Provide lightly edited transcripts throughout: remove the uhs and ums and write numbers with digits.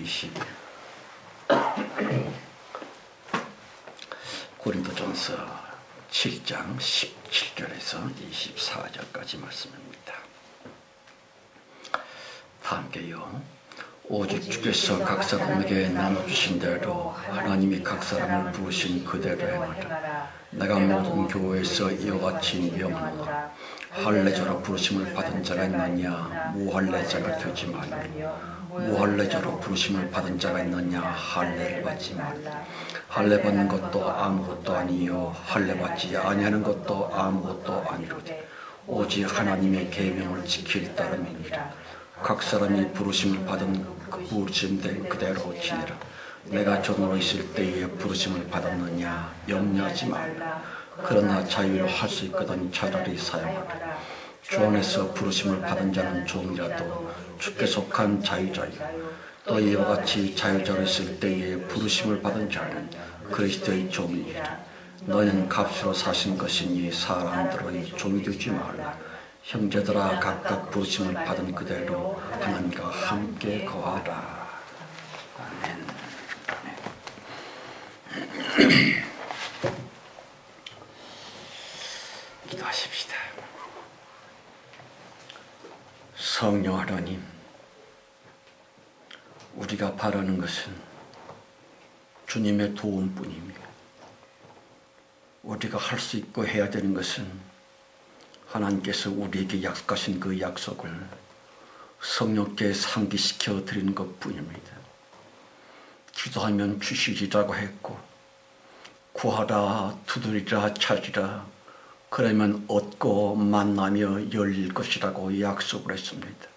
20 고린도전서 7장 17절에서 24절까지 말씀입니다. 다 함께요. 오직 주께서 각 사람에게 나눠주신 대로 하나님이 각 사람을 부르신 그대로 행하라. 내가 모든 교회에서 이와 같이 명하노라. 할례자로 부르심을 받은 자가 있느냐 무할례자가 되지 말며 무할례자로 부르심을 받은 자가 있느냐 할례를 받지 말라. 할례 받는 것도 아무것도 아니요 할례 받지 아니하는 것도 아무것도 아니로되 오직 하나님의 계명을 지킬 따름이니라. 각 사람이 부르심을 받은 부르심된 그대로 지내라. 내가 종으로 있을 때에 부르심을 받았느냐 염려하지 말라. 그러나 자유로 할 수 있거든 차라리 사용하라. 주 안에서 부르심을 받은 자는 종이라도 주께 속한 자유자요. 또 이와 같이 자유자로 있을 때에 부르심을 받은 자는 그리스도의 종이니라. 너는 값으로 사신 것이니 사람들의 종이 되지 말라. 형제들아 각각 부르심을 받은 그대로 하나님과 함께 거하라. 아멘. 기도하십시다. 성령 하나님, 우리가 바라는 것은 주님의 도움뿐이며 우리가 할 수 있고 해야 되는 것은 하나님께서 우리에게 약속하신 그 약속을 성령께 상기시켜 드리는 것뿐입니다. 기도하면 주시리라고 했고 구하라 두드리라 찾으라 그러면 얻고 만나며 열릴 것이라고 약속을 했습니다.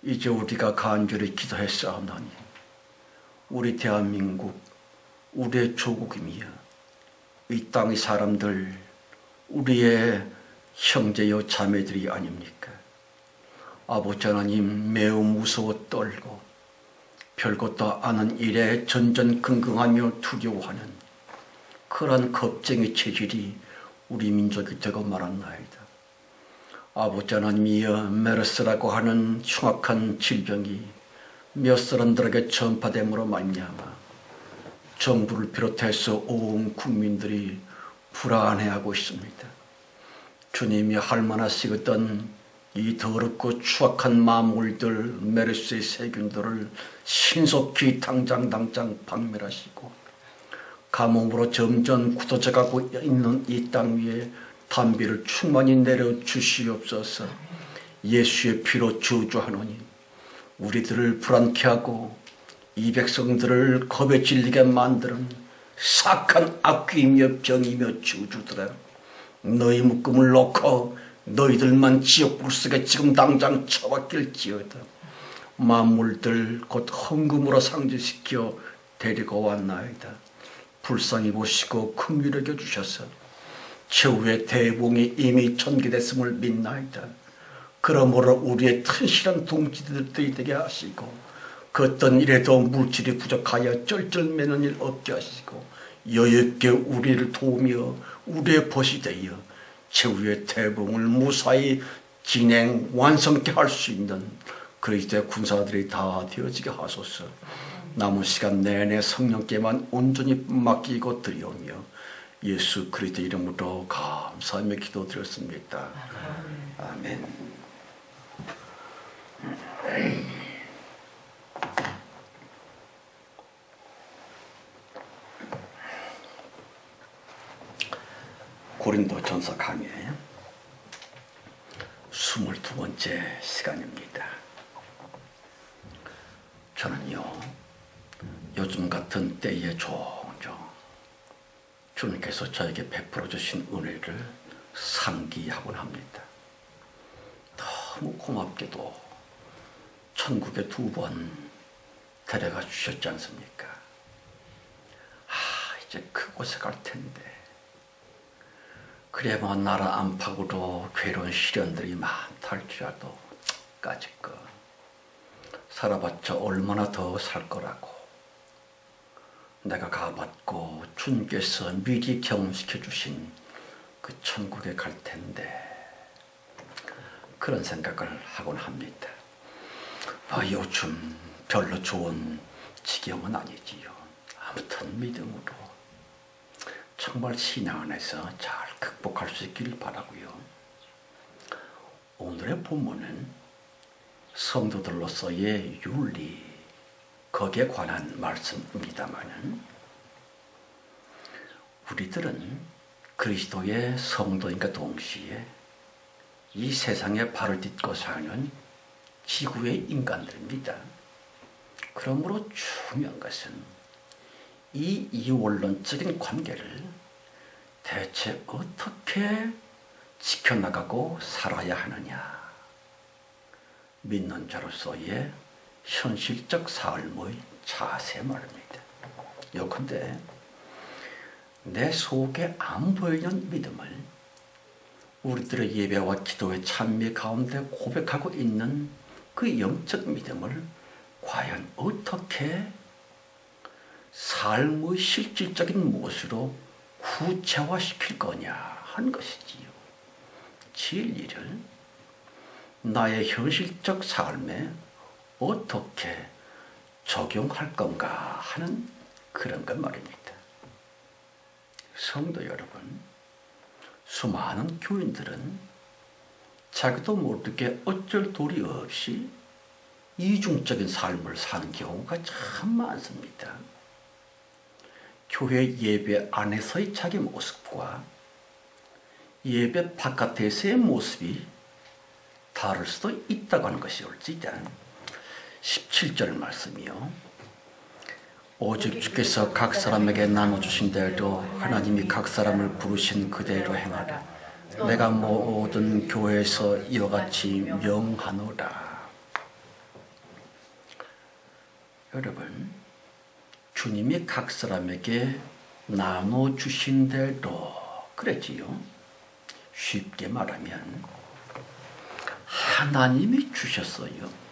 이제 우리가 간절히 기도했사옵나니 우리 대한민국 우리의 조국이며 이 땅의 사람들 우리의 형제여 자매들이 아닙니까? 아버지 하나님 매우 무서워 떨고 별것도 아는 일에 전전긍긍하며 두려워하는 그러한 겁쟁이 체질이 우리 민족이 되고 말았나이다. 아버지 하나님이여 메르스라고 하는 흉악한 질병이 몇 사람들에게 전파됨으로 말미암아 정부를 비롯해서 온 국민들이 불안해하고 있습니다. 주님이 할만하시거든 이 더럽고 추악한 마물들 메르스의 세균들을 신속히 당장 박멸하시고 가뭄으로 점점 굳어져가고 있는 이 땅 위에 단비를 충만히 내려주시옵소서. 예수의 피로 저주하노니 우리들을 불안케 하고 이 백성들을 겁에 질리게 만드는 사악한 악귀이며 병이며 저주들아 너희 묶음을 놓고 너희들만 지옥 불속에 지금 당장 처박힐지어다. 만물들 곧 헌금으로 상징시켜 데리고 왔나이다. 불쌍히 보시고 긍휼히 여겨주셔서 최후의 대봉이 이미 전개됐음을 믿나이다. 그러므로 우리의 튼실한 동지들이 되게 하시고 그 어떤 일에도 물질이 부족하여 쩔쩔매는 일 없게 하시고 여유있게 우리를 도우며 우리의 벗이 되어 최후의 대봉을 무사히 진행 완성케 할 수 있는 그리스도의 군사들이 다 되어지게 하소서. 남은 시간 내내 성령께만 온전히 맡기고 드리오며 예수 그리스도 이름으로 감사하며 기도드렸습니다. 아멘. 고린도전서 강의 22번째 시간입니다. 저는요 요즘 같은 때에 종종 주님께서 저에게 베풀어 주신 은혜를 상기하곤 합니다. 너무 고맙게도 천국에 2번 데려가 주셨지 않습니까? 이제 그곳에 갈 텐데 그래야 나라 안팎으로 괴로운 시련들이 많다 할지라도 까짓거 살아봤자 얼마나 더 살 거라고 내가 가봤고 주님께서 미리 경험시켜 주신 그 천국에 갈 텐데 그런 생각을 하곤 합니다. 요즘 별로 좋은 지경은 아니지요. 아무튼 믿음으로 정말 신앙 안에서 잘 극복할 수 있기를 바라고요. 오늘의 본문은 성도들로서의 윤리, 거기에 관한 말씀입니다마는 우리들은 그리스도의 성도인과 동시에 이 세상에 발을 딛고 사는 지구의 인간들입니다. 그러므로 중요한 것은 이 이원론적인 관계를 대체 어떻게 지켜나가고 살아야 하느냐. 믿는 자로서의 현실적 삶의 자세 말입니다. 요컨대 내 속에 안 보이는 믿음을 우리들의 예배와 기도의 찬미 가운데 고백하고 있는 그 영적 믿음을 과연 어떻게 삶의 실질적인 모습으로 구체화시킬 거냐 하는 것이지요. 진리를 나의 현실적 삶에 어떻게 적용할 건가 하는 그런 것 말입니다. 성도 여러분, 수많은 교인들은 자기도 모르게 어쩔 도리 없이 이중적인 삶을 사는 경우가 참 많습니다. 교회 예배 안에서의 자기 모습과 예배 바깥에서의 모습이 다를 수도 있다고 하는 것이 옳지만 17절 말씀이요. 오직 주께서 각 사람에게 나눠주신 대로 하나님이 각 사람을 부르신 그대로 행하라. 내가 모든 교회에서 이와 같이 명하노라. 여러분, 주님이 각 사람에게 나눠주신 대로 그랬지요. 쉽게 말하면 하나님이 주셨어요.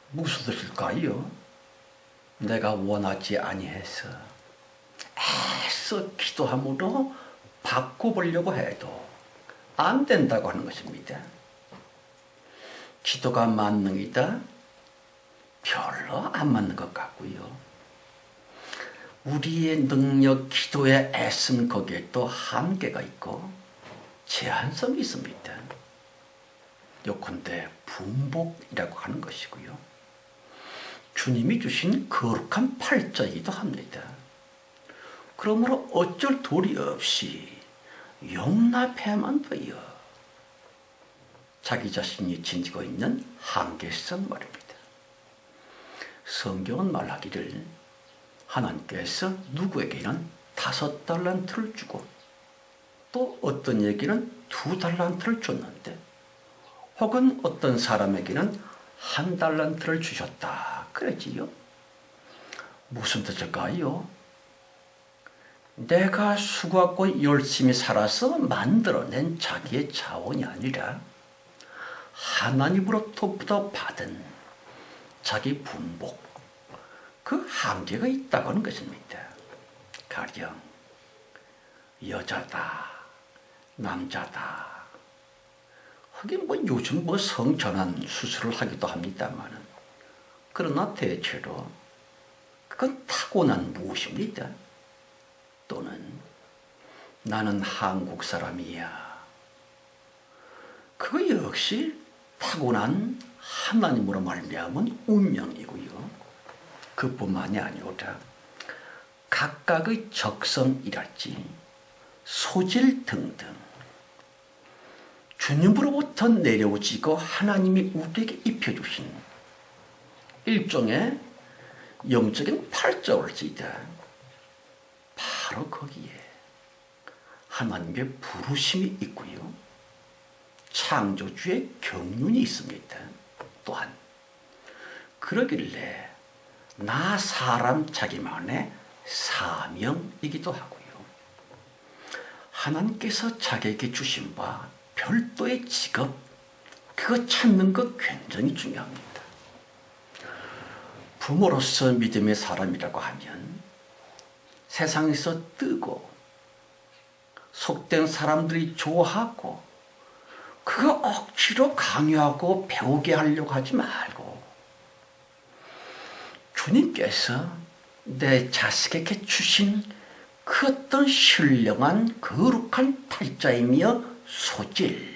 무슨 뜻일까요? 내가 원하지 아니해서 애써 기도함으로 바꿔보려고 해도 안 된다고 하는 것입니다. 기도가 만능이다? 별로 안 맞는 것 같고요. 우리의 능력, 기도에 애쓴 거기에 또 한계가 있고 제한성이 있습니다. 요컨대 분복이라고 하는 것이고요. 주님이 주신 거룩한 팔자이기도 합니다. 그러므로 어쩔 도리 없이 용납해야만 돼요. 자기 자신이 지니고 있는 한계성 말입니다. 성경은 말하기를 하나님께서 누구에게는 5달란트를 주고 또 어떤 에게는 2달란트를 줬는데 혹은 어떤 사람에게는 1달란트를 주셨다. 그랬지요. 무슨 뜻일까요? 내가 수고하고 열심히 살아서 만들어낸 자기의 자원이 아니라 하나님으로부터 받은 자기 분복, 그 한계가 있다고 하는 것입니다. 가령 여자다, 남자다. 하긴 요즘 성전환 수술을 하기도 합니다만 그러나 대체로 그건 타고난 무엇입니다. 또는 나는 한국 사람이야. 그거 역시 타고난 하나님으로 말미암은 운명이고요. 그뿐만이 아니오라 각각의 적성이랄지 소질 등등 주님으로부터 내려오지고 하나님이 우리에게 입혀주신 일종의 영적인 팔자올지이다. 바로 거기에 하나님의 부르심이 있고요. 창조주의 경륜이 있습니다. 또한 그러길래 나 사람 자기만의 사명이기도 하고요. 하나님께서 자기에게 주신 바 별도의 직업, 그거 찾는 거 굉장히 중요합니다. 부모로서 믿음의 사람이라고 하면 세상에서 뜨고 속된 사람들이 좋아하고 그거 억지로 강요하고 배우게 하려고 하지 말고 주님께서 내 자식에게 주신 그 어떤 신령한 거룩한 팔자이며 소질,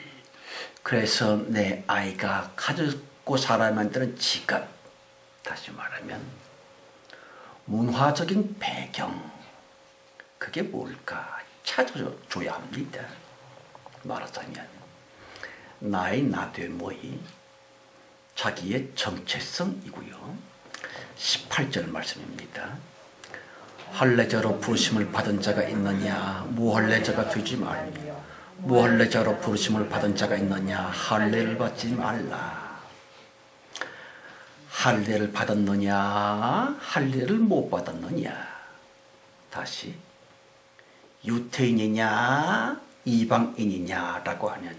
그래서 내 아이가 가졌고 살아야 만드는 직업, 다시 말하면 문화적인 배경, 그게 뭘까 찾아줘야 합니다. 말하자면 나의 나되모이 자기의 정체성이고요. 18절 말씀입니다. 할례자로 부르심을 받은 자가 있느냐 무할례자가 되지 말며 무할례자로 부르심을 받은 자가 있느냐 할례를 받지 말라. 할례를 받았느냐 할례를 못 받았느냐. 다시 유태인이냐 이방인이냐라고 하는,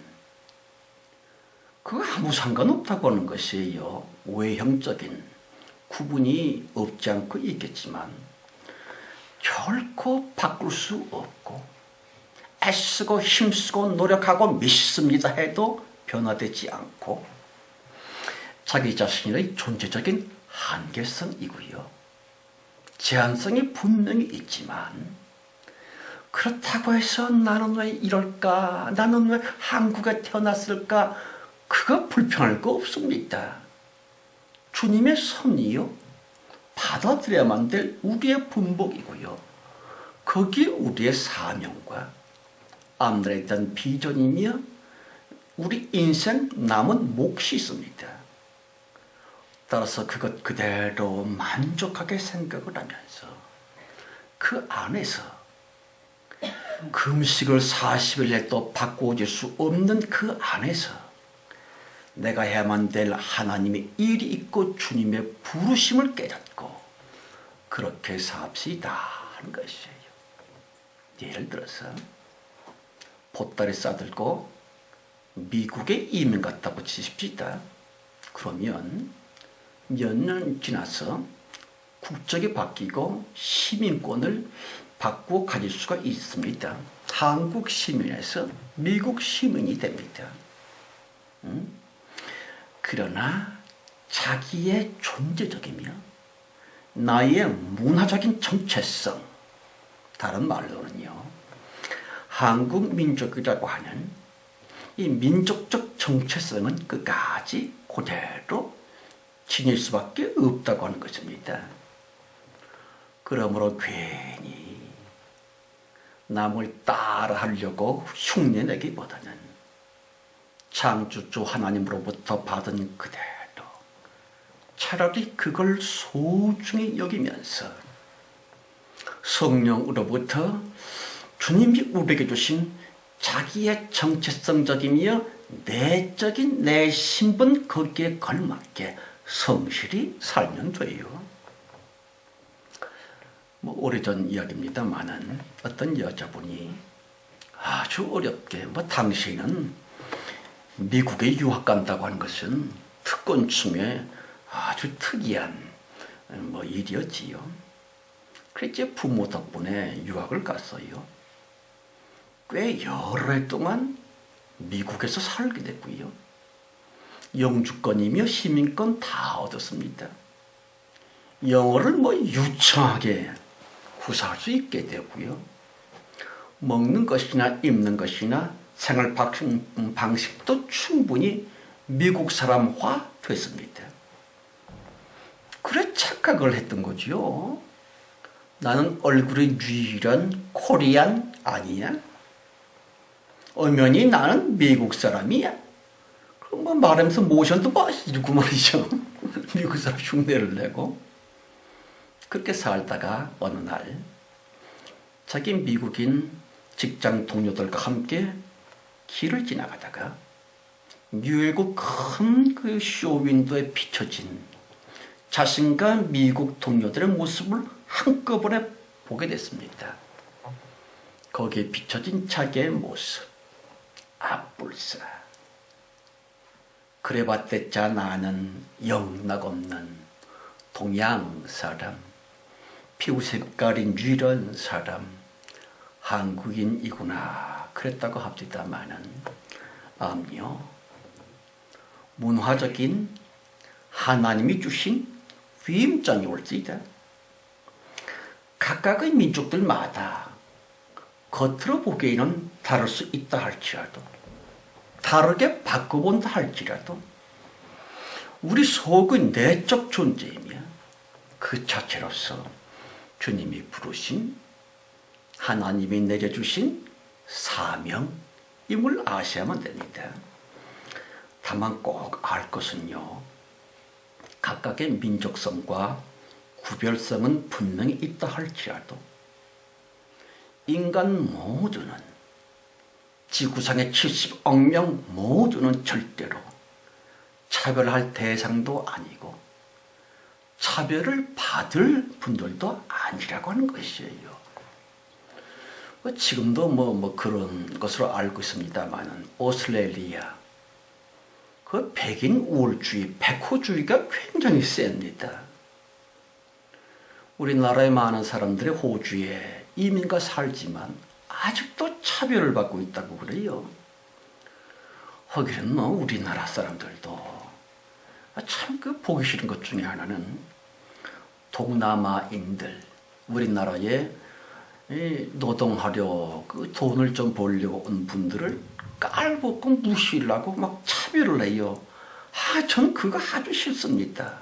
그거 아무 상관없다고 하는 것이에요. 외형적인 구분이 없지 않고 있겠지만 결코 바꿀 수 없고 애쓰고 힘쓰고 노력하고 믿습니다 해도 변화되지 않고 자기 자신의 존재적인 한계성이고요. 제한성이 분명히 있지만 그렇다고 해서 나는 왜 이럴까? 나는 왜 한국에 태어났을까? 그거 불편할 거 없습니다. 주님의 섭리요. 받아들여야만 될 우리의 분복이고요. 거기에 우리의 사명과 앞날에 대한 비전이며 우리 인생 남은 몫이 있습니다. 따라서 그것 그대로 만족하게 생각을 하면서 그 안에서 금식을 40일 해도 바꾸어질 수 없는 그 안에서 내가 해야만 될 하나님의 일이 있고 주님의 부르심을 깨닫고 그렇게 삽시다 하는 것이에요. 예를 들어서 보따리 싸들고 미국에 이민 갔다고 치십시다. 그러면 몇 년 지나서 국적이 바뀌고 시민권을 바꾸어 가질 수가 있습니다. 한국 시민에서 미국 시민이 됩니다. 그러나 자기의 존재적이며 나의 문화적인 정체성, 다른 말로는요, 한국 민족이라고 하는 이 민족적 정체성은 끝까지 그대로 지닐 수밖에 없다고 하는 것입니다. 그러므로 괜히 남을 따라하려고 흉내내기보다는 창조주 하나님으로부터 받은 그대로 차라리 그걸 소중히 여기면서 성령으로부터 주님이 우리에게 주신 자기의 정체성적이며 내적인 내 신분 거기에 걸맞게 성실히 살면 돼요. 오래전 이야기입니다만은 어떤 여자분이 아주 어렵게 당신은 미국에 유학 간다고 하는 것은 특권층의 아주 특이한 일이었지요. 그래서 부모 덕분에 유학을 갔어요. 꽤 여러 해 동안 미국에서 살게 됐고요. 영주권이며 시민권 다 얻었습니다. 영어를 유창하게 구사할 수 있게 되고요. 먹는 것이나 입는 것이나 생활 방식도 충분히 미국 사람화 됐습니다. 그래 착각을 했던 거죠. 나는 얼굴이 유일한 코리안 아니야? 엄연히 나는 미국 사람이야. 그럼 말하면서 모션도 이러고 말이죠. 미국 사람 흉내를 내고. 그렇게 살다가 어느 날 자기 미국인 직장 동료들과 함께 길을 지나가다가 뉴욕 큰 그 쇼윈도에 비춰진 자신과 미국 동료들의 모습을 한꺼번에 보게 됐습니다. 거기에 비춰진 자기의 모습, 앞불사. 그래봤댔자 나는 영락없는 동양 사람, 피부 색깔이 유일한 사람, 한국인이구나 그랬다고 합니다마는 아니요. 문화적인 하나님이 주신 위임장이 올 수 있다. 각각의 민족들마다 겉으로 보기에는 다를 수 있다 할지라도, 다르게 바꿔본다 할지라도 우리 속의 내적 존재이며 그 자체로서 주님이 부르신, 하나님이 내려주신 사명임을 아셔야만 됩니다. 다만 꼭 알 것은요, 각각의 민족성과 구별성은 분명히 있다 할지라도 인간 모두는, 지구상의 70억 명 모두는 절대로 차별할 대상도 아니고 차별을 받을 분들도 아니라고 하는 것이에요. 지금도 그런 것으로 알고 있습니다만은 오스트레일리아 그 백인 우월주의, 백호주의가 굉장히 셉니다. 우리나라의 많은 사람들이 호주에 이민가 살지만 아직도 차별을 받고 있다고 그래요. 하기는 우리나라 사람들도 참 보기 싫은 것 중에 하나는 동남아인들, 우리나라에 노동하려 돈을 좀 벌려고 온 분들을 깔보고 무시를 하고 막 차별을 해요. 전 그거 아주 싫습니다.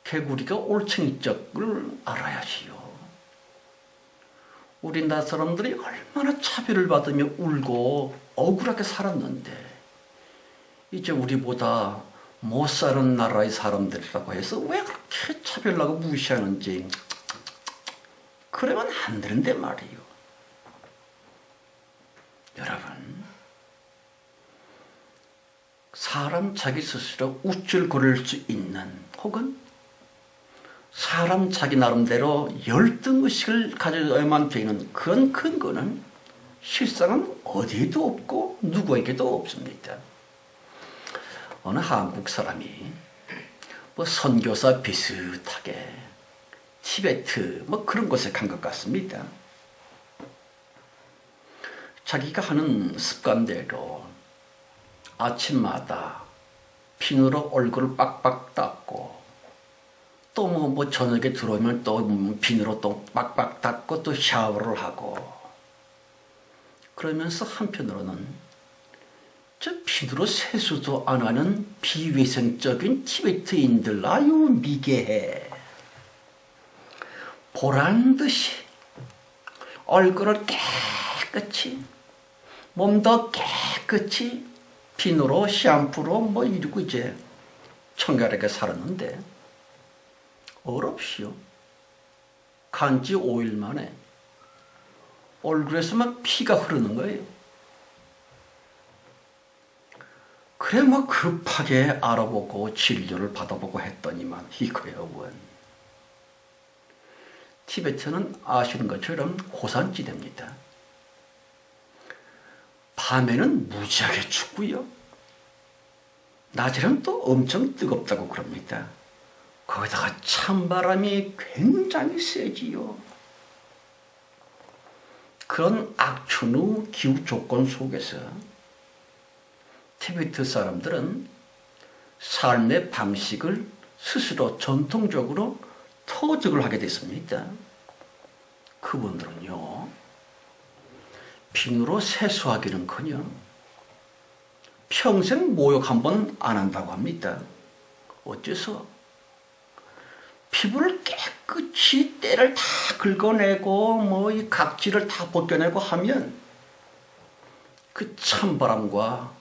개구리가 올챙이적을 알아야지요. 우리나라 사람들이 얼마나 차별을 받으며 울고 억울하게 살았는데 이제 우리보다 못 사는 나라의 사람들이라고 해서 왜 그렇게 차별하고 무시하는지, 그러면 안 되는데 말이에요. 여러분, 사람 자기 스스로 우쭐거릴 수 있는, 혹은 사람 자기 나름대로 열등의식을 가져야만 되는 그런 근거는 실상은 어디에도 없고 누구에게도 없습니다. 어느 한국 사람이 선교사 비슷하게 티베트 그런 곳에 간 것 같습니다. 자기가 하는 습관대로 아침마다 비누로 얼굴을 빡빡 닦고, 또 저녁에 들어오면 또 비누로 또 빡빡 닦고 또 샤워를 하고, 그러면서 한편으로는 저 비누로 세수도 안 하는 비위생적인 티베트인들, 아유 미개해, 보란듯이 얼굴을 깨끗이, 몸도 깨끗이 비누로 샴푸로 이러고 이제 청결하게 살았는데, 어렵시오. 간지 5일 만에 얼굴에서 막 피가 흐르는 거예요. 그래 급하게 알아보고 진료를 받아보고 했더니만 이거야 원. 티베트는 아시는 것처럼 고산지대입니다. 밤에는 무지하게 춥고요, 낮에는 또 엄청 뜨겁다고 그럽니다. 거기다가 찬바람이 굉장히 세지요. 그런 악천후 기후 조건 속에서 티베트 사람들은 삶의 방식을 스스로 전통적으로 터득을 하게 됐습니다. 그분들은요, 비누로 세수하기는커녕 평생 목욕 한 번 안 한다고 합니다. 어째서? 피부를 깨끗이 때를 다 긁어내고 이 각질을 다 벗겨내고 하면 그 찬바람과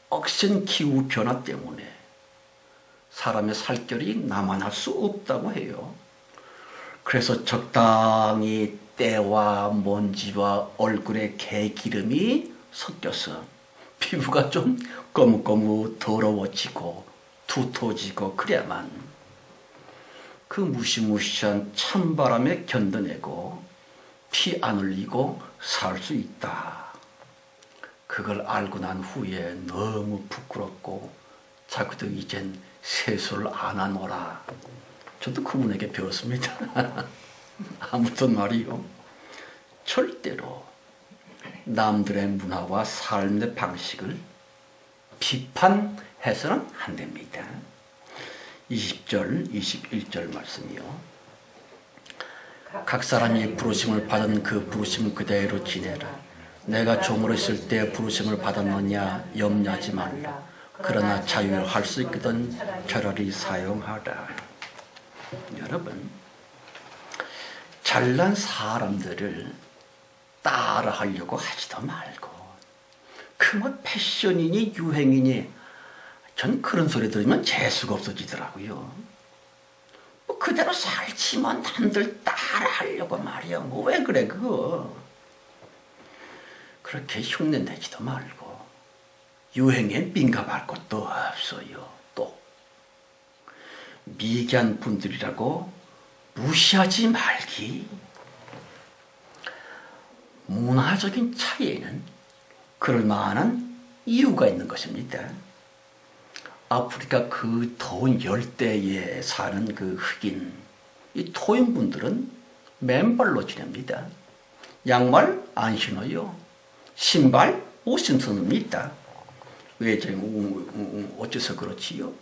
억센 기후 변화 때문에 사람의 살결이 남아날 수 없다고 해요. 그래서 적당히 때와 먼지와 얼굴에 개기름이 섞여서 피부가 좀 거뭇거뭇 더러워지고 두터워지고 그래야만 그 무시무시한 찬바람에 견뎌내고 피 안 흘리고 살 수 있다. 그걸 알고 난 후에 너무 부끄럽고 자기도 이젠 세수를 안 하노라. 저도 그분에게 배웠습니다. 아무튼 말이요, 절대로 남들의 문화와 삶의 방식을 비판해서는 안 됩니다. 20절, 21절 말씀이요. 각 사람이 부르심을 받은 그 부르심 그대로 지내라. 내가 종으로 있을 때 부르심을 받았느냐 염려하지 말라. 그러나 자유할 수 있거든 차라리 사용하라. 여러분, 잘난 사람들을 따라하려고 하지도 말고, 그 뭐 패션이니 유행이니, 전 그런 소리 들으면 재수가 없어지더라고요. 뭐 그대로 살지만 남들 따라하려고 말이야. 뭐 왜 그래 그거. 그렇게 흉내내지도 말고 유행에 민감할 것도 없어요. 또 미개한 분들이라고 무시하지 말기. 문화적인 차이에는 그럴 만한 이유가 있는 것입니다. 아프리카 그 더운 열대에 사는 그 흑인, 이 토인분들은 맨발로 지냅니다. 양말 안 신어요. 신발 못 신습니다. 왜 어째서 그렇지요?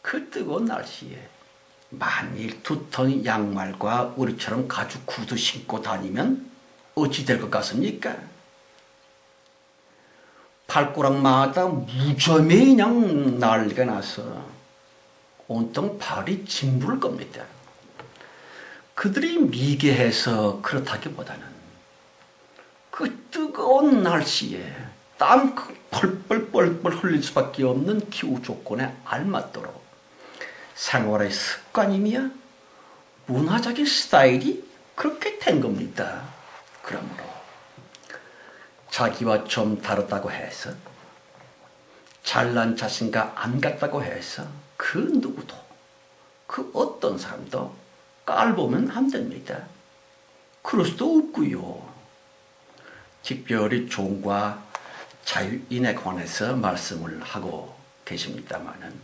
그 뜨거운 날씨에 만일 두터운 양말과 우리처럼 가죽 구두 신고 다니면 어찌 될 것 같습니까? 발가락마다 무좀이 그냥 난리가 나서 온통 발이 짓무를 겁니다. 그들이 미개해서 그렇다기보다는 그 뜨거운 날씨에 땀 펄펄 흘릴 수밖에 없는 기후 조건에 알맞도록 생활의 습관이며 문화적인 스타일이 그렇게 된 겁니다. 그러므로 자기와 좀 다르다고 해서, 잘난 자신과 안 같다고 해서 그 누구도, 그 어떤 사람도 깔보면 안 됩니다. 그럴 수도 없고요. 특별히 종과 자유인에 관해서 말씀을 하고 계십니다마는,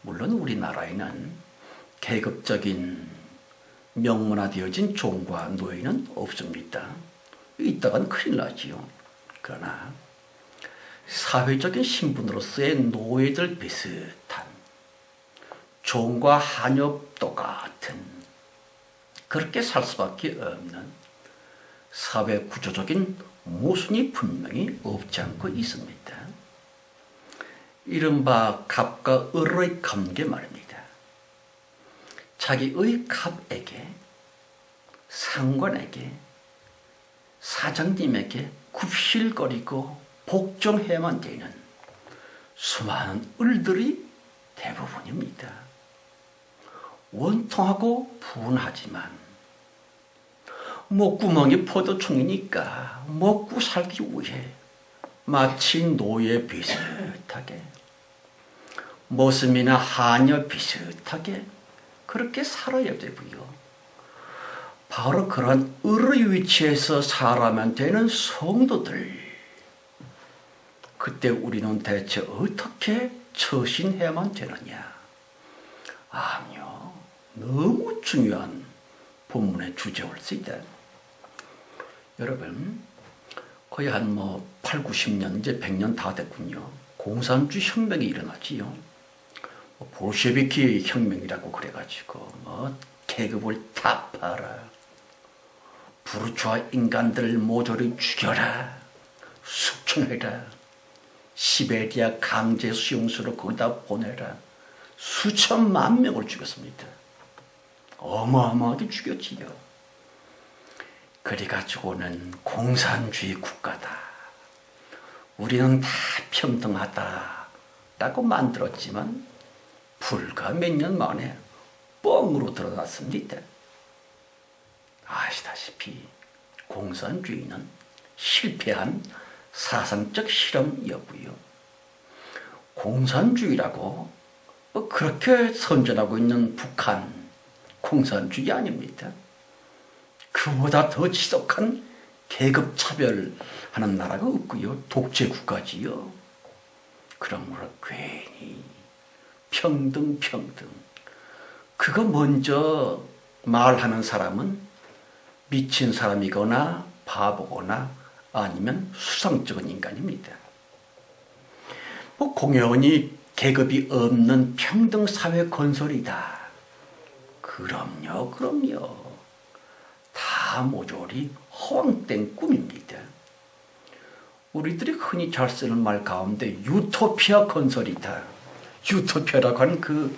물론 우리나라에는 계급적인 명문화되어진 종과 노예는 없습니다. 있다간 큰일 나지요. 그러나 사회적인 신분으로서의 노예들 비슷한, 종과 한엽도 같은, 그렇게 살 수밖에 없는 사회 구조적인 모순이 분명히 없지 않고 있습니다. 이른바 갑과 을의 관계 말입니다. 자기의 갑에게, 상관에게, 사장님에게 굽실거리고 복종해야만 되는 수많은 을들이 대부분입니다. 원통하고 분하지만 목구멍이 포도충이니까 먹고 살기 위해 마치 노예 비슷하게, 모습이나 하녀 비슷하게 그렇게 살아야 되고요. 바로 그런 을의 위치에서 살아면 되는 성도들, 그때 우리는 대체 어떻게 처신해야만 되느냐? 아니요, 너무 중요한 본문의 주제일수있다. 여러분, 거의 한 8, 90년, 이제 100년 다 됐군요. 공산주의 혁명이 일어나지요. 볼셰비키 혁명이라고 그래가지고 계급을 타파하라, 부르주아 인간들을 모조리 죽여라, 숙청해라, 시베리아 강제 수용소로 거기다 보내라. 수천만 명을 죽였습니다. 어마어마하게 죽였지요. 그래가지고는 공산주의 국가다, 우리는 다 평등하다라고 만들었지만 불과 몇 년 만에 뻥으로 드러났습니다. 아시다시피 공산주의는 실패한 사상적 실험이었고요. 공산주의라고 그렇게 선전하고 있는 북한, 공산주의 아닙니다. 그보다 더 지독한 계급차별하는 나라가 없고요. 독재국가지요. 그러므로 괜히 평등 그거 먼저 말하는 사람은 미친 사람이거나 바보거나 아니면 수상적인 인간입니다. 공연히 계급이 없는 평등사회 건설이다. 그럼요. 다 모조리 허황된 꿈입니다. 우리들이 흔히 잘 쓰는 말 가운데 유토피아 건설이다. 유토피아라고 하는 그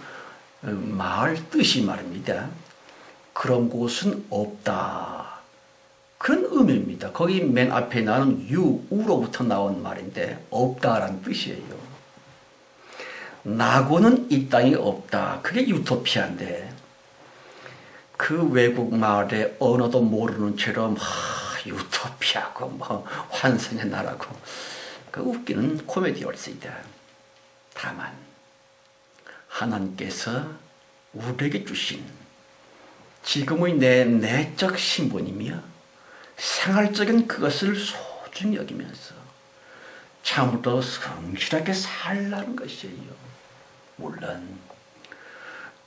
말 뜻이 말입니다. 그런 곳은 없다. 그런 의미입니다. 거기 맨 앞에 나는 우로부터 나온 말인데 없다라는 뜻이에요. 나고는 이 땅이 없다. 그게 유토피아인데 그 외국 말에 언어도 모르는 처럼 유토피아고 뭐 환상의 나라고 그 웃기는 코미디였습니다. 다만 하나님께서 우리에게 주신 지금의 내 내적 신분이며 생활적인 그것을 소중히 여기면서 참으로 성실하게 살라는 것이에요. 물론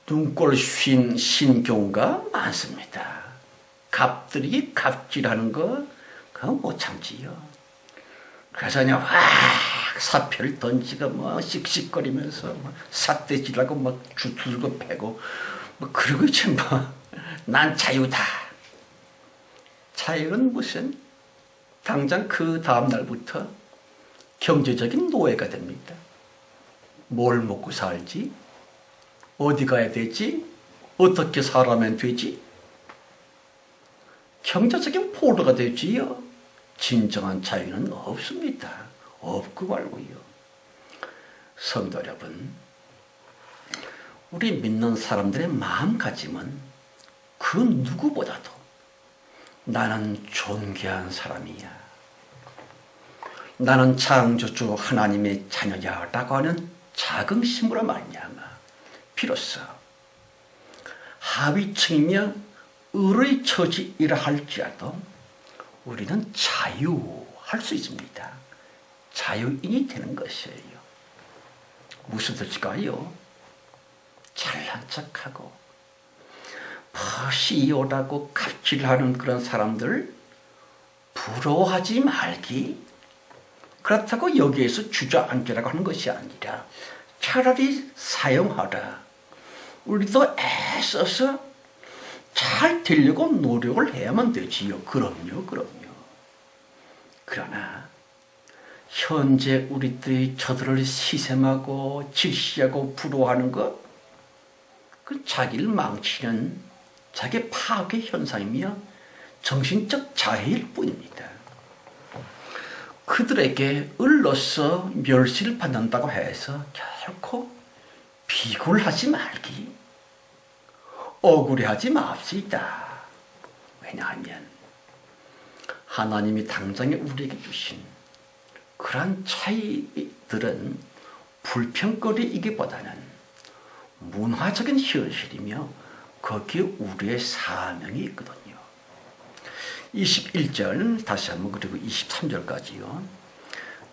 눈꼴 쉰 신교가 많습니다. 갑들이 갑질하는 거 그거 못 참지요. 그래서 그냥 확 사표를 던지고 뭐 씩씩거리면서 뭐 삿대질하고 막 주투들고 패고 뭐 그러고 있지 뭐. 난 자유다. 자유는 무슨 당장 그 다음 날부터 경제적인 노예가 됩니다. 뭘 먹고 살지? 어디 가야 되지? 어떻게 살아면 되지? 경제적인 포로가 되지요. 진정한 자유는 없습니다. 없고 말고요. 성도 여러분, 우리 믿는 사람들의 마음가짐은 그 누구보다도 나는 존귀한 사람이야. 나는 창조주 하나님의 자녀야 라고 하는 자긍심으로 말미암아 비로소 하위층이며 을의 처지이라 할지라도 우리는 자유할 수 있습니다. 자유인이 되는 것이에요. 무슨 뜻일까요? 잘난 척하고 CEO라고 갑질하는 그런 사람들 부러워하지 말기. 그렇다고 여기에서 주저앉으라고 하는 것이 아니라 차라리 사용하라. 우리도 애써서 잘 되려고 노력을 해야만 되지요. 그럼요. 그러나 현재 우리들이 저들을 시샘하고 질시하고 부러워하는 것, 그 자기를 망치는 자기 파괴 현상이며 정신적 자해일 뿐입니다. 그들에게 을로서 멸시를 받는다고 해서 결코 비굴하지 말기, 억울해하지 맙시다. 왜냐하면 하나님이 당장에 우리에게 주신 그러한 차이들은 불평거리이기보다는 문화적인 현실이며 거기에 우리의 사명이 있거든요. 21절 다시 한번 그리고 23절까지요.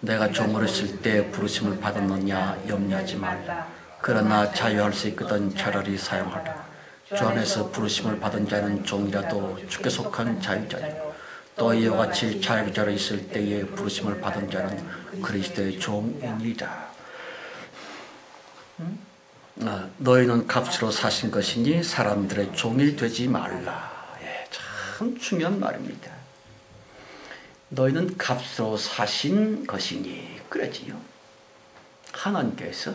내가 종으로있을 때 부르심을 받았느냐 염려하지 말라. 그러나 자유할 수 있거든 차라리 사용하라. 주 안에서 부르심을 받은 자는 종이라도 주께 속한 자유자요. 또 이와 같이 자유자로 있을 때에 부르심을 받은 자는 그리스도의 종이니라. 너희는 값으로 사신 것이니 사람들의 종이 되지 말라. 참 중요한 말입니다. 너희는 값으로 사신 것이니 그러지요. 하나님께서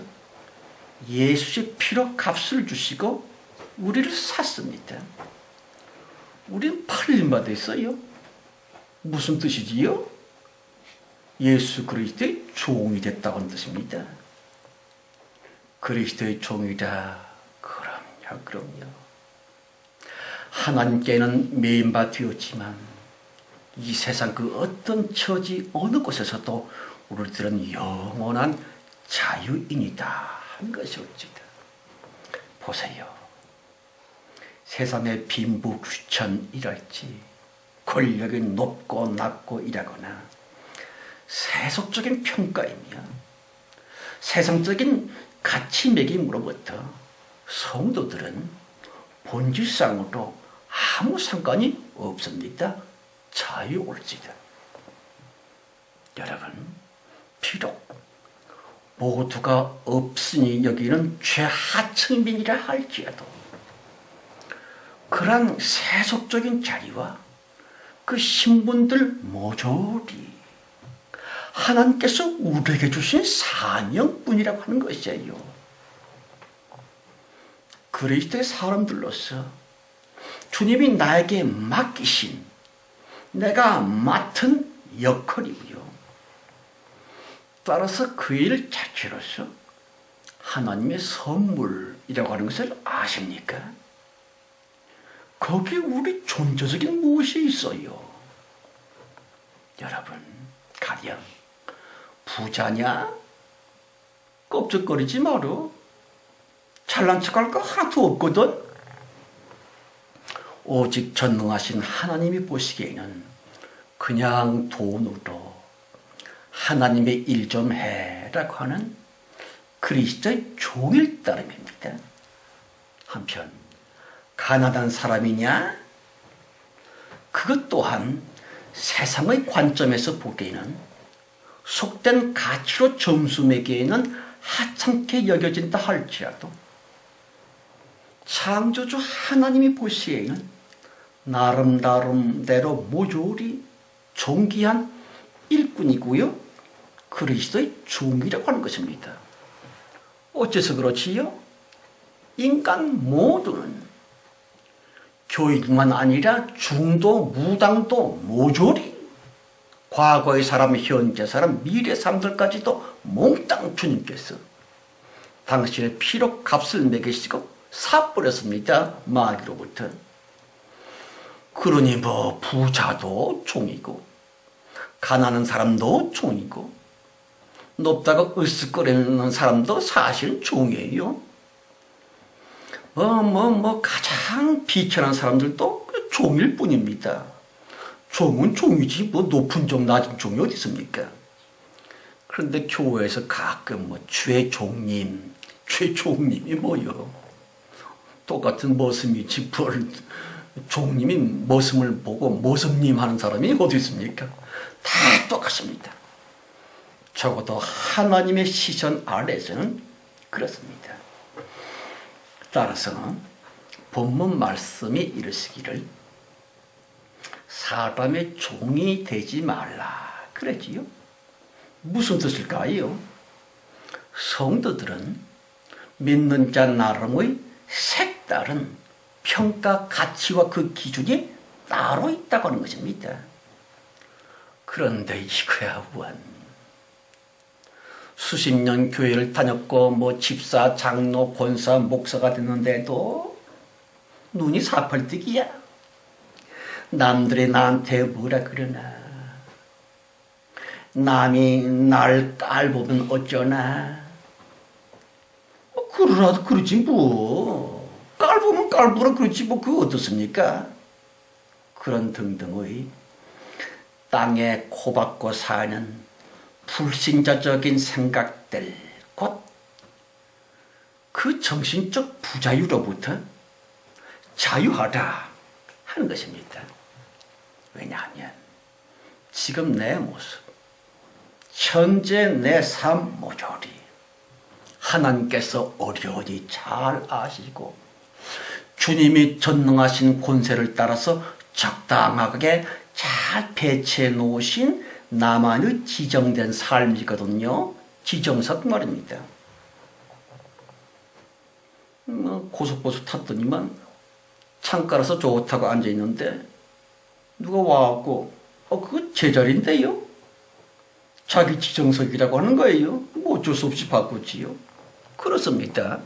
예수의 피로 값을 주시고 우리를 샀습니다. 우리는 팔림받아 있어요. 무슨 뜻이지요? 예수 그리스도의 종이 됐다는 뜻입니다. 그리스도의 종이다. 그럼요. 하나님께는 매인바 되었지만 이 세상 그 어떤 처지 어느 곳에서도 우리들은 영원한 자유인이다 한 것이었습니다. 보세요. 세상의 빈부귀천이랄지 권력이 높고 낮고 이라거나 세속적인 평가이며 세상적인 가치 매김으로부터 성도들은 본질상으로 아무 상관이 없습니다. 자유올지다. 여러분, 비록 모두가 없으니 여기는 최하층민이라 할지라도 그러한 세속적인 자리와 그 신분들 모조리 하나님께서 우리에게 주신 사명뿐이라고 하는 것이에요. 그리스도의 사람들로서 주님이 나에게 맡기신 내가 맡은 역할이고요. 따라서 그 일 자체로서 하나님의 선물이라고 하는 것을 아십니까? 거기에 우리 존재적인 무엇이 있어요? 여러분, 가령 부자냐? 껍적거리지 마라. 잘난 척할 거 하나도 없거든. 오직 전능하신 하나님이 보시기에는 그냥 돈으로 하나님의 일 좀 해라고 하는 그리스도의 종일 따름입니다. 한편 가난한 사람이냐? 그것 또한 세상의 관점에서 보기에는 속된 가치로 점수 매기에는 하찮게 여겨진다 할지라도 창조주 하나님이 보시기에는 나름대로 모조리 존귀한 일꾼이고요. 그리스도의 종이라고 하는 것입니다. 어째서 그렇지요? 인간 모두는 교육만 아니라 중도, 무당도 모조리 과거의 사람, 현재 사람, 미래 사람들까지도 몽땅 주님께서 당신의 피로 값을 매기시고 사버렸습니다. 마귀로부터. 그러니 뭐 부자도 종이고 가난한 사람도 종이고 높다고 으쓱거리는 사람도 사실 종이에요. 가장 비천한 사람들도 종일 뿐입니다. 종은 종이지 뭐 높은 종 낮은 종이 어디 있습니까? 그런데 교회에서 가끔 최종님이 뭐요? 똑같은 머슴이지 뭘 종님이 머슴을 보고 머슴님 하는 사람이 어디 있습니까? 다 똑같습니다. 적어도 하나님의 시선 아래에서는 그렇습니다. 따라서 본문 말씀이 이르시기를 사람의 종이 되지 말라 그랬지요. 무슨 뜻일까요? 성도들은 믿는 자 나름의 색다른 평가 가치와 그 기준이 따로 있다고 하는 것입니다. 그런데 이거야 원. 수십 년 교회를 다녔고 집사, 장로, 권사, 목사가 됐는데도 눈이 사팔뜨기야. 남들이 나한테 뭐라 그러나 남이 날 깔보면 어쩌나. 그러라도 그러지 뭐. 깔보면 깔보라 그러지 뭐 그거 어떻습니까? 그런 등등의 땅에 코박고 사는 불신자적인 생각들, 곧 그 정신적 부자유로부터 자유하다 하는 것입니다. 왜냐하면 지금 내 모습, 현재 내 삶 모조리 하나님께서 어련히 잘 아시고 주님이 전능하신 권세를 따라서 적당하게 잘 배치해 놓으신 나만의 지정된 삶이거든요. 지정석 말입니다. 고속버스 탔더니만 창가라서 좋다고 앉아있는데 누가 와갖고 그거 제 자리인데요? 자기 지정석이라고 하는 거예요. 뭐 어쩔 수 없이 바꾸지요. 그렇습니다.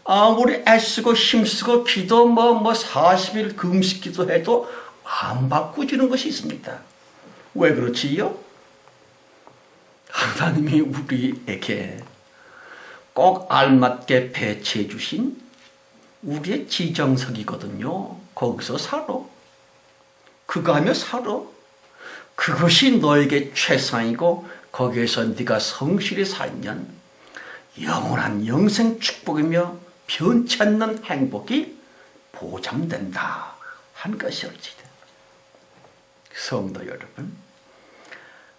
아무리 애쓰고 힘쓰고 기도 40일 금식 기도해도 안 바꾸지는 것이 있습니다. 왜 그렇지요? 하나님이 우리에게 꼭 알맞게 배치해 주신 우리의 지정석이거든요. 거기서 살아. 그거 하며 살아. 그것이 너에게 최상이고 거기에서 네가 성실히 살면 영원한 영생 축복이며 변치 않는 행복이 보장된다 한 것이었지다. 성도 여러분,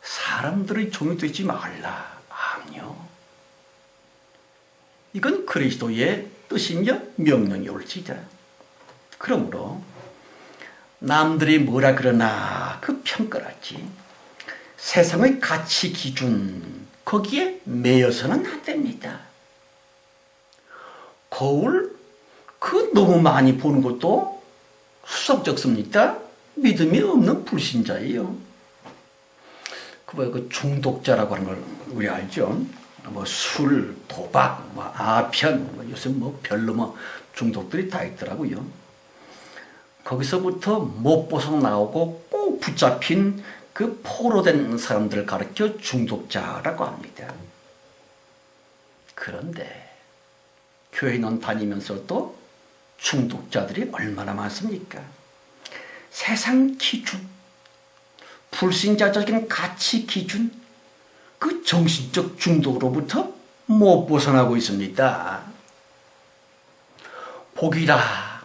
사람들의 종이 되지 말라. 아니요. 이건 그리스도의 뜻이며 명령이 올지다. 그러므로 남들이 뭐라 그러나 그 평가랄지 세상의 가치 기준 거기에 매여서는 안 됩니다. 거울 그 너무 많이 보는 것도 수석적습니까? 믿음이 없는 불신자예요. 그 중독자라고 하는 걸 우리 알죠? 뭐 술, 도박, 뭐 아편, 요새 뭐 별로 뭐 중독들이 다 있더라고요. 거기서부터 못 벗어나오고 꼭 붙잡힌 그 포로된 사람들을 가르쳐 중독자라고 합니다. 그런데 교회는 다니면서도 중독자들이 얼마나 많습니까? 세상 기준, 불신자적인 가치 기준, 그 정신적 중독으로부터 못 벗어나고 있습니다. 복이라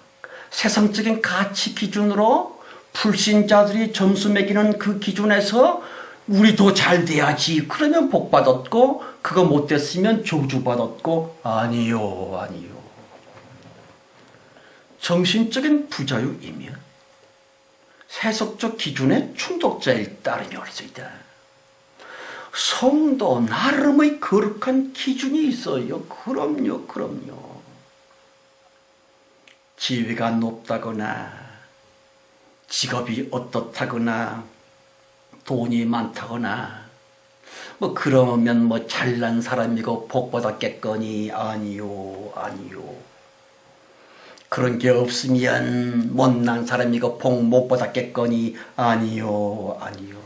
세상적인 가치 기준으로 불신자들이 점수 매기는 그 기준에서 우리도 잘 돼야지. 그러면 복 받았고 그거 못 됐으면 저주 받았고 아니요, 아니요. 정신적인 부자유이며 세속적 기준의 중독자일 따름이 없습니다. 성도 나름의 거룩한 기준이 있어요. 그럼요, 그럼요. 지위가 높다거나 직업이 어떻다거나 돈이 많다거나 뭐 그러면 뭐 잘난 사람이고 복 받았겠거니 아니요, 아니요. 그런 게 없으면 못난 사람이고 복 못 받았겠거니 아니요, 아니요.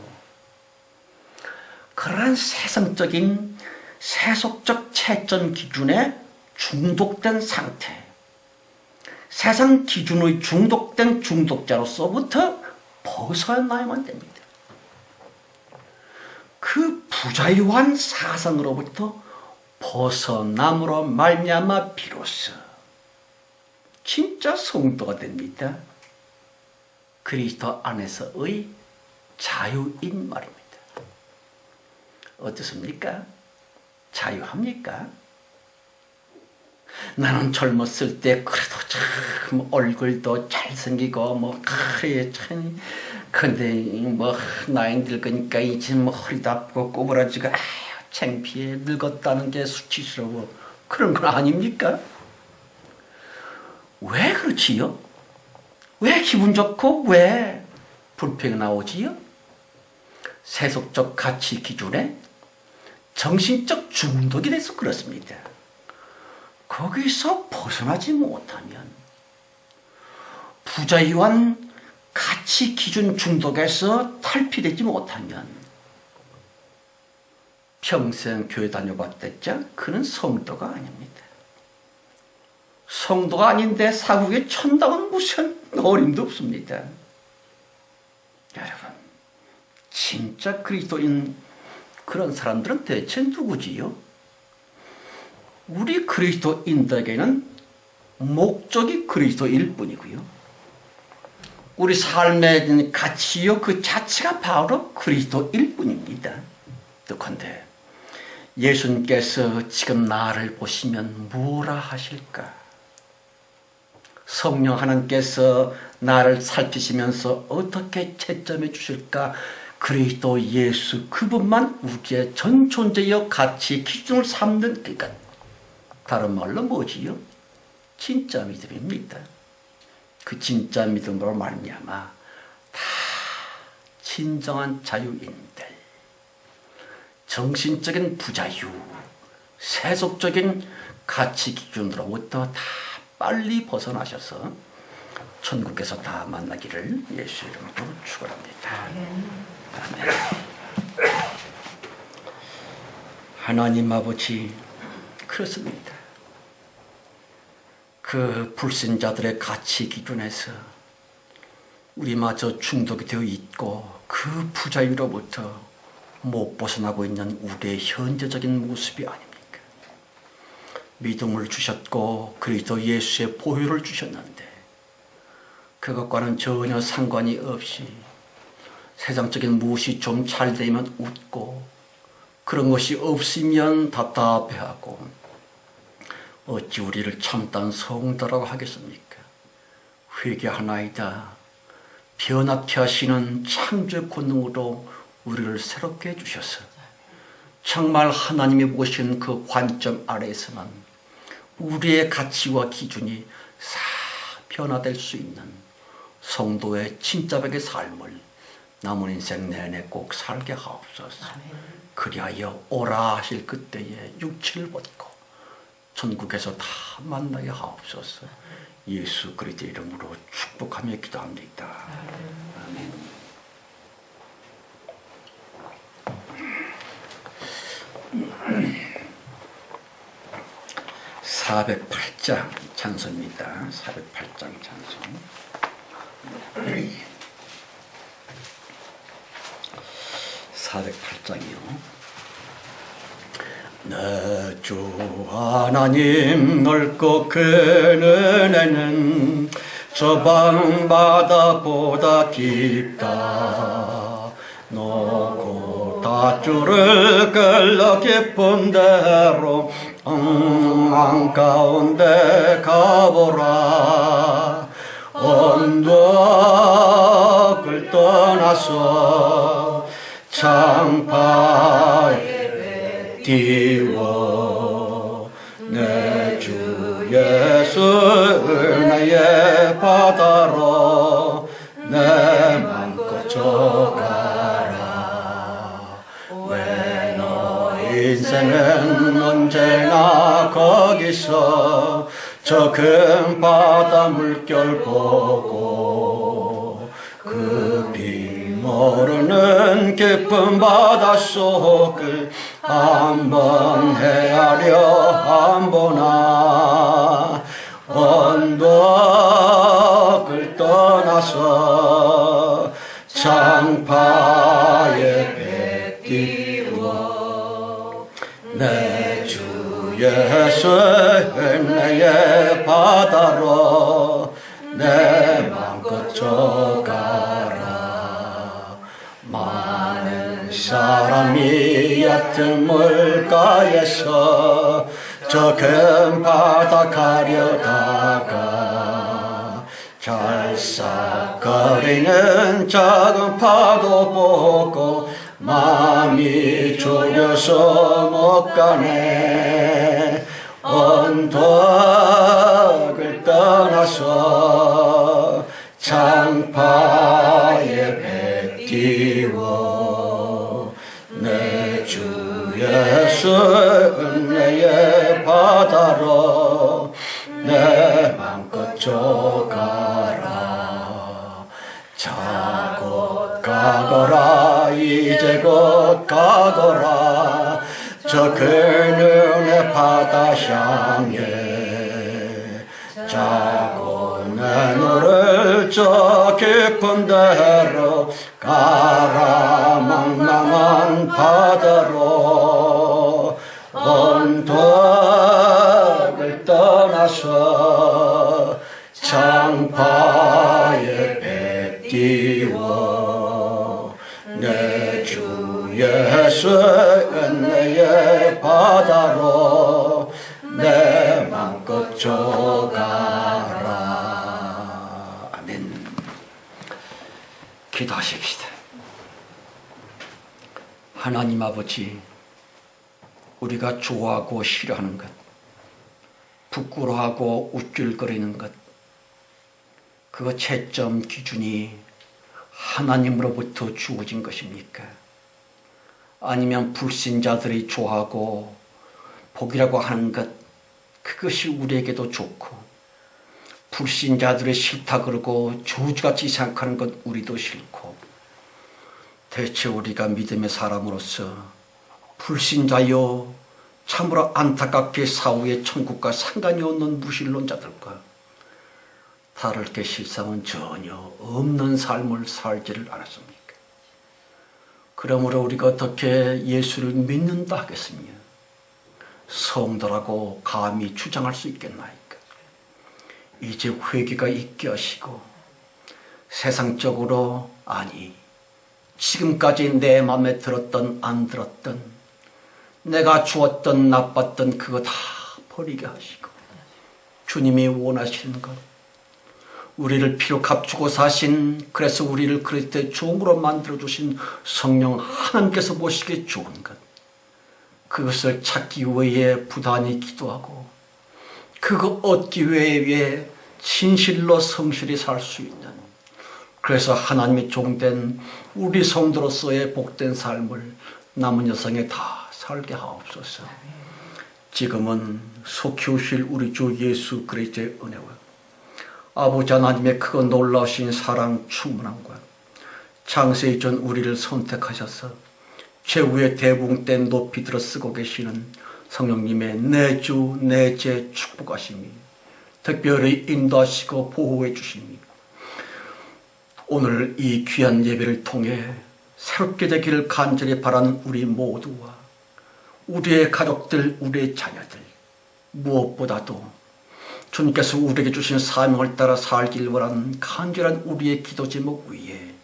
그러한 세상적인 세속적 채점 기준에 중독된 상태, 세상 기준의 중독된 중독자로서부터 벗어나야만 됩니다. 그 부자유한 사상으로부터 벗어남으로 말미암아 비로소 진짜 성도가 됩니다. 그리스도 안에서의 자유인 말입니다. 어떻습니까? 자유합니까? 나는 젊었을 때 그래도 참 얼굴도 잘생기고 뭐 그래 참 근데 뭐 나이 늙으니까 이제 뭐 허리도 아프고 꼬부라지고 아유 창피해 늙었다는 게 수치스러워 그런 건 아닙니까? 왜 그렇지요? 왜 기분 좋고 왜 불평이 나오지요? 세속적 가치 기준에 정신적 중독이 돼서 그렇습니다. 거기서 벗어나지 못하면 부자유한 가치 기준 중독에서 탈피되지 못하면 평생 교회 다녀봤댔자 그는 성도가 아닙니다. 성도가 아닌데 사국에 천당은 무슨 어림도 없습니다. 여러분 진짜 그리스도인 그런 사람들은 대체 누구지요? 우리 그리스도인들에게는 목적이 그리스도일 뿐이고요. 우리 삶의 가치요 그 자체가 바로 그리스도일 뿐입니다. 그런데 예수님께서 지금 나를 보시면 뭐라 하실까? 성령 하나님께서 나를 살피시면서 어떻게 채점해 주실까? 그리스도 예수 그분만 우리의 전 존재의 가치 기준을 삼는 그것. 다른 말로 뭐지요? 진짜 믿음입니다. 그 진짜 믿음으로 말미암아 다 진정한 자유인들, 정신적인 부자유, 세속적인 가치 기준으로부터 다 빨리 벗어나셔서 천국에서 다 만나기를 예수 이름으로 축원합니다. 아멘. 하나님 아버지 그렇습니다. 그 불신자들의 가치 기준에서 우리마저 중독이 되어 있고 그 부자유로부터 못 벗어나고 있는 우리의 현재적인 모습이 아닙니까? 믿음을 주셨고 그리스도 예수의 보혈을 주셨는데 그것과는 전혀 상관이 없이 세상적인 무엇이 좀 잘 되면 웃고 그런 것이 없으면 답답해하고 어찌 우리를 참다운 성도라고 하겠습니까? 회개하나이다. 변화케 하시는 창조의 권능으로 우리를 새롭게 해주셔서 정말 하나님이 보시는 그 관점 아래에서는 우리의 가치와 기준이 싹 변화될 수 있는 성도의 진짜백의 삶을 남은 인생 내내 꼭 살게 하옵소서. 그리하여 오라 하실 그때에 육체를 벗고 천국에서 다 만나게 하옵소서. 예수 그리스도 이름으로 축복하며 기도합니다. 아멘. 408장 찬송입니다. 408장 찬송. 408장이요. 내 주 하나님 넓고 큰 은혜는 저방 바다보다 깊다. 높고 닷줄을 끌러 깊은 데로 엉망 가운데 가보라. 언덕을 떠나서 창파에 띄워 내 주 예수 은혜의 바다로 내 맘껏 져가라. 왜 너 인생은 언제나 거기서 저 큰 바다 물결 보고 그 비 모르는 깊은 바닷속을 한번 헤아려 한보나. 언덕을 떠나서 창파에 배 띄워 내 주 예수 은혜의 바다로 내 맘껏 져가라. 많은 사람이 얕은 물가에서 저 큰 바다 가려다가 잘싹거리는 작은 파도 보고 마음이 졸여서 못 가네. 언덕을 떠나서 창파에 배 띄워 내 주 예수 은혜의 바다로 내 맘껏 져가라. 자 곧 가거라. 이제 곧 가거라. 저 큰 은혜 바다 향해. 자 곧 내 너를 저 깊은 데로 가라. 망망한 바다로 언덕을 떠나서 창파에 배 띄워 내 주 예수 은혜의 바다로 내 맘껏 져가라. 아멘. 기도하십시다. 하나님 아버지, 우리가 좋아하고 싫어하는 것, 부끄러워하고 우쭐거리는 것, 그거 채점 기준이 하나님으로부터 주어진 것입니까? 아니면 불신자들이 좋아하고 복이라고 하는 것, 그것이 우리에게도 좋고, 불신자들이 싫다 그러고 저주같이 생각하는 것 우리도 싫고, 대체 우리가 믿음의 사람으로서 불신자여 참으로 안타깝게 사후의 천국과 상관이 없는 무신론자들과 다를 게 실상은 전혀 없는 삶을 살지를 않았습니까? 그러므로 우리가 어떻게 예수를 믿는다 하겠으며 성도라고 감히 주장할 수 있겠나이까? 이제 회개가 있게 하시고 세상적으로, 아니 지금까지 내 마음에 들었던 안 들었던 내가 주었던 나빴던 그거 다 버리게 하시고 주님이 원하시는 것, 우리를 피로 값주고 사신, 그래서 우리를 그리스도의 종으로 만들어주신 성령 하나님께서 보시기에 좋은 것, 그것을 찾기 위해 부단히 기도하고 그거 얻기 위해 진실로 성실히 살 수 있는, 그래서 하나님의 종된 우리 성도로서의 복된 삶을 남은 여생에 다 살게 하옵소서. 지금은 속히 오실 우리 주 예수 그리스도의 은혜와 아버지 하나님의 크고 놀라우신 사랑 충만함과 창세 이전 우리를 선택하셔서 최후의 대붕 때 높이 들어 쓰고 계시는 성령님의 내주 내재 축복하심이 특별히 인도하시고 보호해 주심이 오늘 이 귀한 예배를 통해 새롭게 되기를 간절히 바라는 우리 모두와 우리의 가족들, 우리의 자녀들, 무엇보다도 주님께서 우리에게 주신 사명을 따라 살길 원하는 간절한 우리의 기도 제목 위에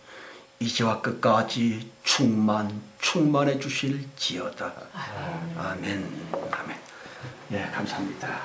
이제와 끝까지 충만해 주실지어다. 아멘. 아멘. 예, 감사합니다.